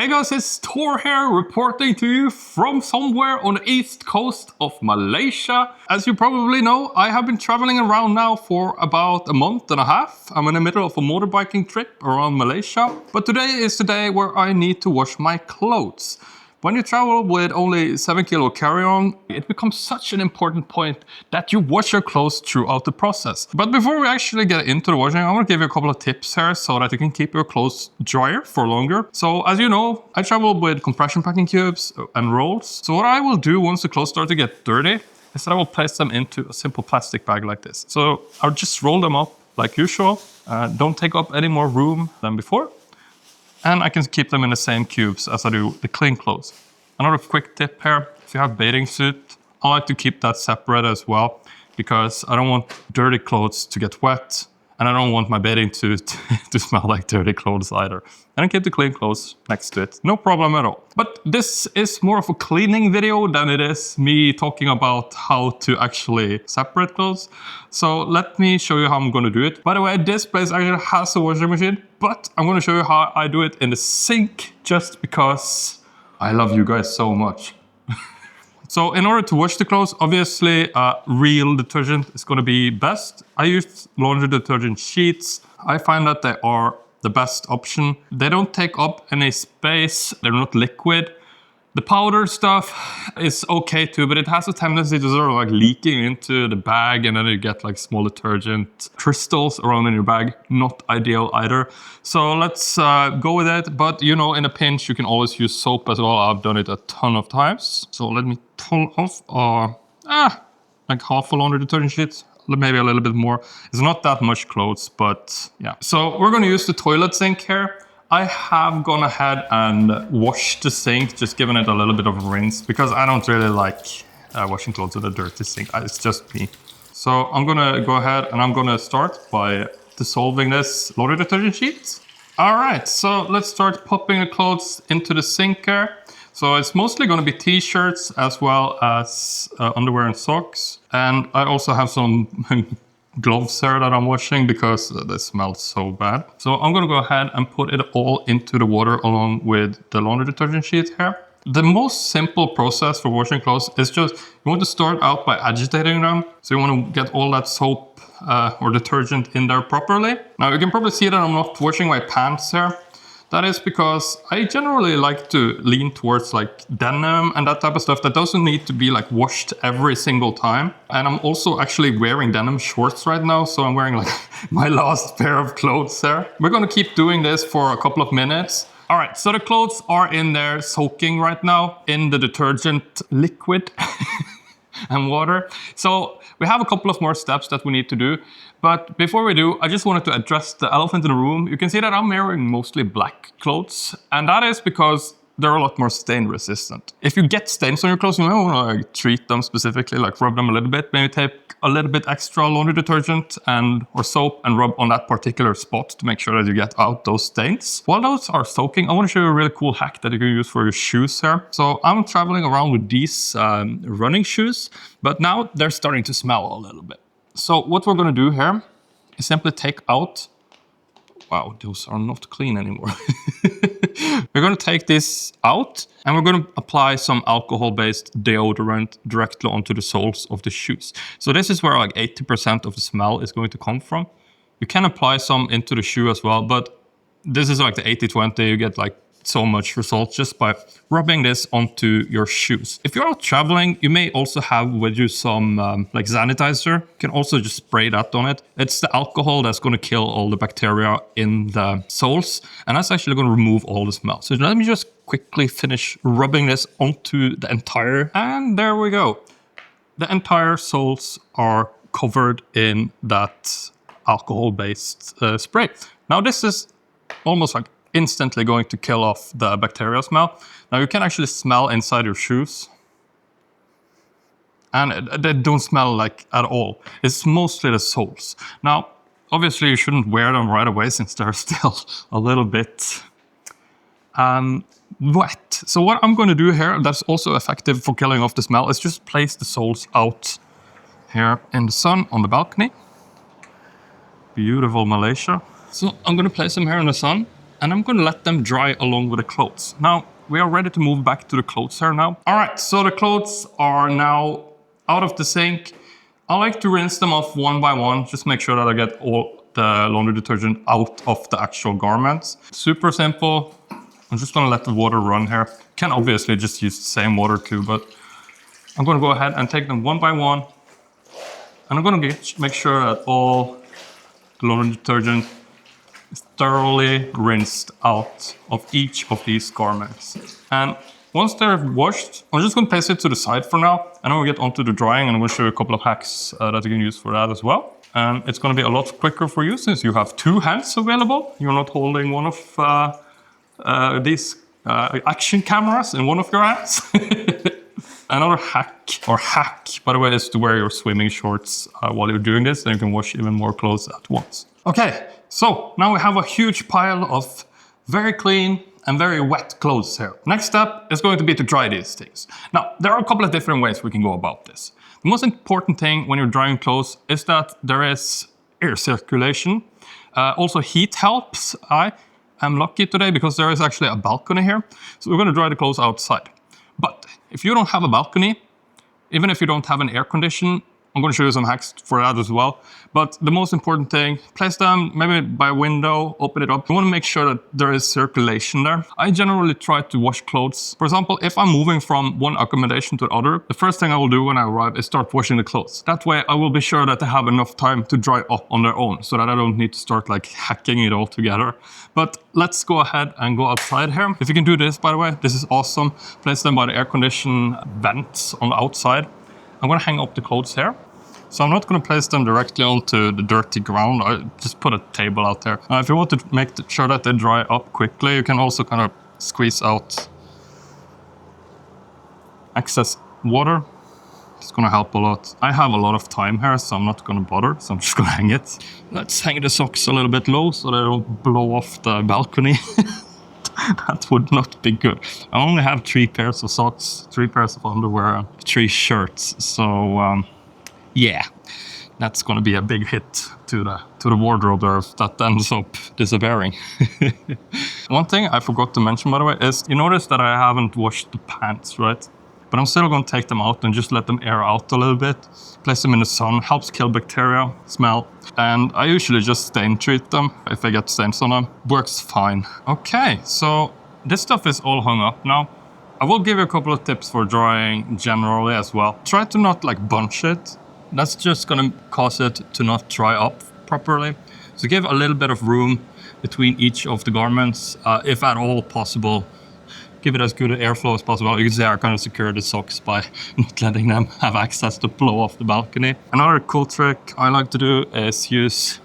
Hey guys, it's Thor here reporting to you from somewhere on the east coast of Malaysia. As you probably know, I have been traveling around now for about a month and a half. I'm in the middle of a motorbiking trip around Malaysia. But today is the day where I need to wash my clothes. When you travel with only 7 kilo carry-on, it becomes such an important point that you wash your clothes throughout the process. But before we actually get into the washing, I want to give you a couple of tips here so that you can keep your clothes drier for longer. So as you know, I travel with compression packing cubes and rolls. So what I will do once the clothes start to get dirty is that I will place them into a simple plastic bag like this. So I'll just roll them up like usual. Don't take up any more room than before. And I can keep them in the same cubes as I do the clean clothes. Another quick tip here, if you have bathing suit, I like to keep that separate as well because I don't want dirty clothes to get wet and I don't want my bathing suit to smell like dirty clothes either. And I keep the clean clothes next to it, no problem at all. But this is more of a cleaning video than it is me talking about how to actually separate clothes. So let me show you how I'm going to do it. By the way, this place actually has a washing machine, but I'm going to show you how I do it in the sink just because I love you guys so much. So in order to wash the clothes, obviously real detergent is going to be best. I use laundry detergent sheets. I find that they are the best option. They don't take up any space. They're not liquid. The powder stuff is okay too, but it has a tendency to sort of like leaking into the bag and then you get like small detergent crystals around in your bag. Not ideal either. So let's go with it. But you know, in a pinch, you can always use soap as well. I've done it a ton of times. So let me pull off like half a laundry detergent sheet. Maybe a little bit more. It's not that much clothes, but yeah. So we're going to use the toilet sink here. I have gone ahead and washed the sink, just giving it a little bit of a rinse because I don't really like washing clothes with a dirty sink. It's just me. So I'm gonna go ahead and I'm gonna start by dissolving this laundry detergent sheet. All right, so let's start popping the clothes into the sink here. So it's mostly gonna be t-shirts as well as underwear and socks. And I also have some gloves here that I'm washing because they smell so bad. So I'm gonna go ahead and put it all into the water along with the laundry detergent sheet here. The most simple process for washing clothes is just, you want to start out by agitating them. So you want to get all that soap or detergent in there properly. Now you can probably see that I'm not washing my pants here. That is because I generally like to lean towards like denim and that type of stuff that doesn't need to be like washed every single time. And I'm also actually wearing denim shorts right now. So I'm wearing like my last pair of clothes there. We're going to keep doing this for a couple of minutes. All right, so the clothes are in there soaking right now in the detergent liquid and water. So we have a couple of more steps that we need to do. But before we do, I just wanted to address the elephant in the room. You can see that I'm wearing mostly black clothes. And that is because they're a lot more stain resistant. If you get stains on your clothes, you might want to treat them specifically, like rub them a little bit. Maybe take a little bit extra laundry detergent or soap and rub on that particular spot to make sure that you get out those stains. While those are soaking, I want to show you a really cool hack that you can use for your shoes here. So I'm traveling around with these running shoes, but now they're starting to smell a little bit. So what we're going to do here is simply take out, wow, those are not clean anymore. We're going to take this out and we're going to apply some alcohol-based deodorant directly onto the soles of the shoes. So this is where like 80% of the smell is going to come from. You can apply some into the shoe as well, but this is like the 80-20, you get like so much results just by rubbing this onto your shoes. If you're out traveling, you may also have with you some like sanitizer. You can also just spray that on it. It's the alcohol that's going to kill all the bacteria in the soles, and that's actually going to remove all the smell. So let me just quickly finish rubbing this onto the entire, and there we go. The entire soles are covered in that alcohol-based spray. Now this is almost like instantly going to kill off the bacteria smell. Now you can actually smell inside your shoes and they don't smell like at all. It's mostly the soles. Now, obviously you shouldn't wear them right away since they're still a little bit wet. So what I'm going to do here that's also effective for killing off the smell is just place the soles out here in the sun on the balcony. Beautiful Malaysia. So I'm going to place them here in the sun. and I'm gonna let them dry along with the clothes. Now, we are ready to move back to the clothes here now. All right, so the clothes are now out of the sink. I like to rinse them off one by one, just make sure that I get all the laundry detergent out of the actual garments. Super simple. I'm just gonna let the water run here. Can obviously just use the same water too, but I'm gonna go ahead and take them one by one. And I'm gonna make sure that all the laundry detergent is thoroughly rinsed out of each of these garments. And once they're washed, I'm just gonna place it to the side for now. And then we'll get onto the drying, and I'm gonna show you a couple of hacks that you can use for that as well. And it's gonna be a lot quicker for you since you have two hands available. You're not holding one of these action cameras in one of your hands. Another hack, by the way, is to wear your swimming shorts while you're doing this, and you can wash even more clothes at once. Okay, so now we have a huge pile of very clean and very wet clothes here. Next step is going to be to dry these things. Now, there are a couple of different ways we can go about this. The most important thing when you're drying clothes is that there is air circulation. Also, heat helps. I am lucky today because there is actually a balcony here. So we're going to dry the clothes outside. But if you don't have a balcony, even if you don't have an air condition, I'm going to show you some hacks for that as well. But the most important thing, place them maybe by a window, open it up. You want to make sure that there is circulation there. I generally try to wash clothes. For example, if I'm moving from one accommodation to the other, the first thing I will do when I arrive is start washing the clothes. That way I will be sure that they have enough time to dry up on their own so that I don't need to start like hacking it all together. But let's go ahead and go outside here. If you can do this, by the way, this is awesome. Place them by the air condition vents on the outside. I'm going to hang up the clothes here. So I'm not going to place them directly onto the dirty ground. I just put a table out there. If you want to make sure that they dry up quickly, you can also kind of squeeze out excess water. It's going to help a lot. I have a lot of time here, so I'm not going to bother. So I'm just going to hang it. Let's hang the socks a little bit low so they don't blow off the balcony. That would not be good. I only have 3 pairs of socks, 3 pairs of underwear, and 3 shirts. So yeah, that's going to be a big hit to the wardrobe there if that ends up disappearing. One thing I forgot to mention, by the way, is you notice that I haven't washed the pants, right? But I'm still going to take them out and just let them air out a little bit. Place them in the sun, helps kill bacteria, smell. And I usually just stain treat them if I get stains on them. Works fine. Okay, so this stuff is all hung up now. I will give you a couple of tips for drying generally as well. Try to not like bunch it. That's just going to cause it to not dry up properly. So give a little bit of room between each of the garments, if at all possible. Give it as good an airflow as possible. You can see I kind of secure the socks by not letting them have access to blow off the balcony. Another cool trick I like to do is use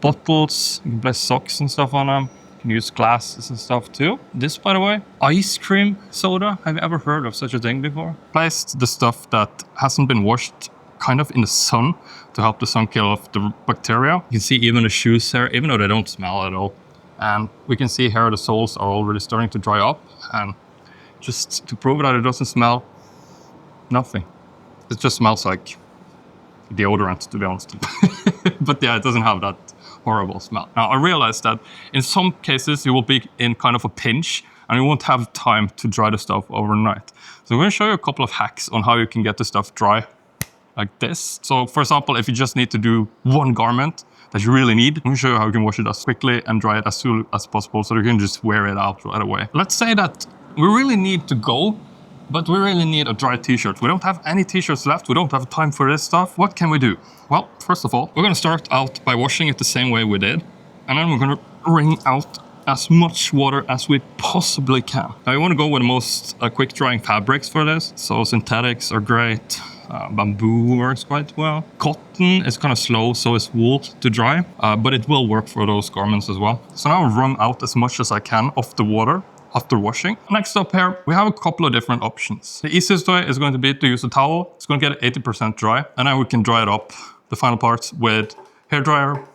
bottles. You can place socks and stuff on them. You can use glasses and stuff too. This, by the way, ice cream soda. Have you ever heard of such a thing before? Place the stuff that hasn't been washed kind of in the sun to help the sun kill off the bacteria. You can see even the shoes here, even though they don't smell at all. And we can see here the soles are already starting to dry up. And just to prove that it doesn't smell, nothing. It just smells like deodorant, to be honest. But yeah, it doesn't have that horrible smell. Now, I realize that in some cases you will be in kind of a pinch and you won't have time to dry the stuff overnight. So I'm going to show you a couple of hacks on how you can get the stuff dry like this. So for example, if you just need to do one garment that you really need, I'm going to show you how you can wash it as quickly and dry it as soon as possible so you can just wear it out right away. Let's say that we really need to go, but we really need a dry t-shirt. We don't have any t-shirts left. We don't have time for this stuff. What can we do? Well, first of all, we're going to start out by washing it the same way we did. And then we're going to wring out as much water as we possibly can. Now you want to go with the most quick drying fabrics for this. So synthetics are great. Bamboo works quite well. Cotton is kind of slow, so is wool to dry, but it will work for those garments as well. So now I've wrung out as much as I can of the water after washing. Next up here, we have a couple of different options. The easiest way is going to be to use a towel. It's going to get 80% dry, and then we can dry it up, the final parts, with hairdryer,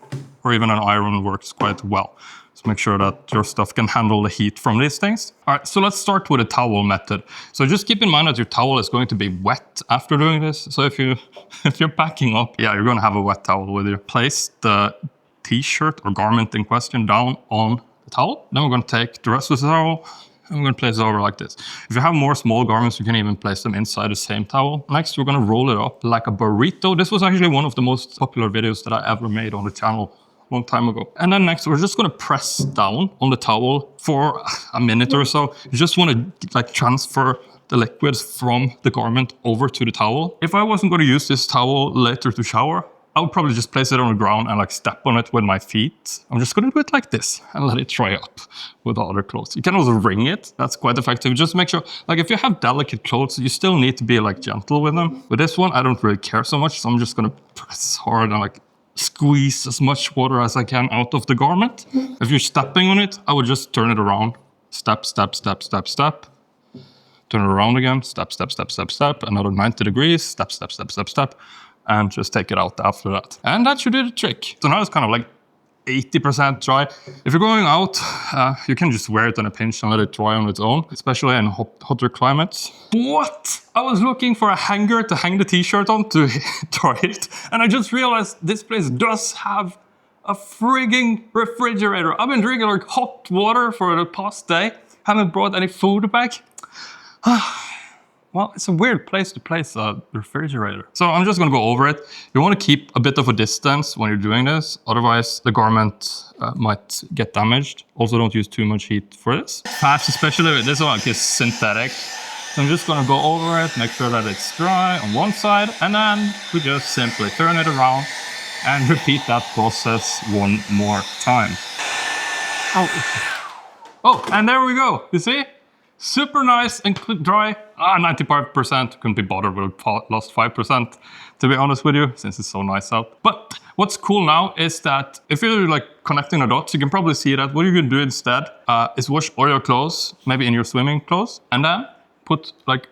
or even an iron works quite well. So make sure that your stuff can handle the heat from these things. All right, so let's start with a towel method. So just keep in mind that your towel is going to be wet after doing this. So if you're packing up, yeah, you're going to have a wet towel with you. Place the t-shirt or garment in question down on the towel. Then we're going to take the rest of the towel and we're going to place it over like this. If you have more small garments, you can even place them inside the same towel. Next, we're going to roll it up like a burrito. This was actually one of the most popular videos that I ever made on the channel a long time ago. And then next, we're just going to press down on the towel for a minute or so. You just want to like transfer the liquids from the garment over to the towel. If I wasn't going to use this towel later to shower, I would probably just place it on the ground and like step on it with my feet. I'm just going to do it like this and let it dry up with the other clothes. You can also wring it. That's quite effective. Just make sure, like if you have delicate clothes, you still need to be like gentle with them. With this one, I don't really care so much. So I'm just going to press hard and like squeeze as much water as I can out of the garment. If you're stepping on it, I would just turn it around. Step, step, step, step, step. Turn it around again. Step, step, step, step, step. Another 90 degrees. Step, step, step, step, step. And just take it out after that. And that should do the trick. So now it's kind of like 80% dry. If you're going out, you can just wear it in a pinch and let it dry on its own, especially in hotter climates. What? I was looking for a hanger to hang the t-shirt on to dry it, and I just realized this place does have a frigging refrigerator. I've been drinking like hot water for the past day. Haven't brought any food back. Well, it's a weird place to place a refrigerator. So I'm just gonna go over it. You wanna keep a bit of a distance when you're doing this, otherwise the garment might get damaged. Also, don't use too much heat for this. Perhaps especially this one is synthetic. So I'm just gonna go over it, make sure that it's dry on one side, and then we just simply turn it around and repeat that process one more time. Oh, and there we go, you see? Super nice and dry. 95% couldn't be bothered with lost 5%, to be honest with you, since it's so nice out. But what's cool now is that if you're like connecting the dots, you can probably see that what you can do instead is wash all your clothes, maybe in your swimming clothes, and then put like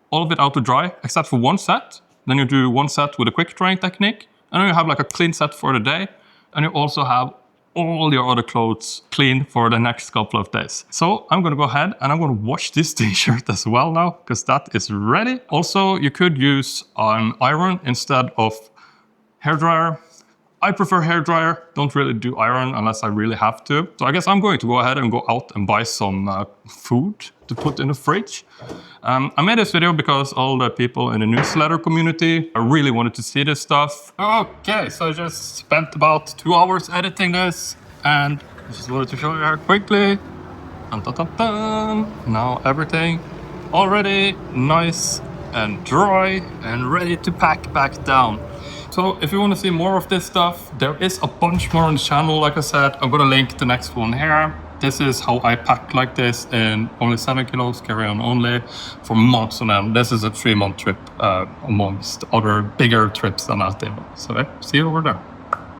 all of it out to dry, except for one set. Then you do one set with a quick drying technique, and then you have like a clean set for the day, and you also have all your other clothes clean for the next couple of days. So I'm gonna go ahead and I'm gonna wash this t-shirt as well now, because that is ready. Also, you could use an iron instead of hairdryer. I prefer hairdryer, don't really do iron unless I really have to. So I guess I'm going to go ahead and go out and buy some food to put in the fridge. I made this video because all the people in the newsletter community really wanted to see this stuff. Okay, so I just spent about 2 hours editing this and I just wanted to show you here quickly. Dun, dun, dun, dun. Now everything already nice and dry and ready to pack back down. So if you want to see more of this stuff, there is a bunch more on the channel. Like I said, I'm gonna link the next one here. This is how I pack like this in only 7 kilos, carry on only, for months on end. This is a 3-month trip amongst other bigger trips than that. So see you over there.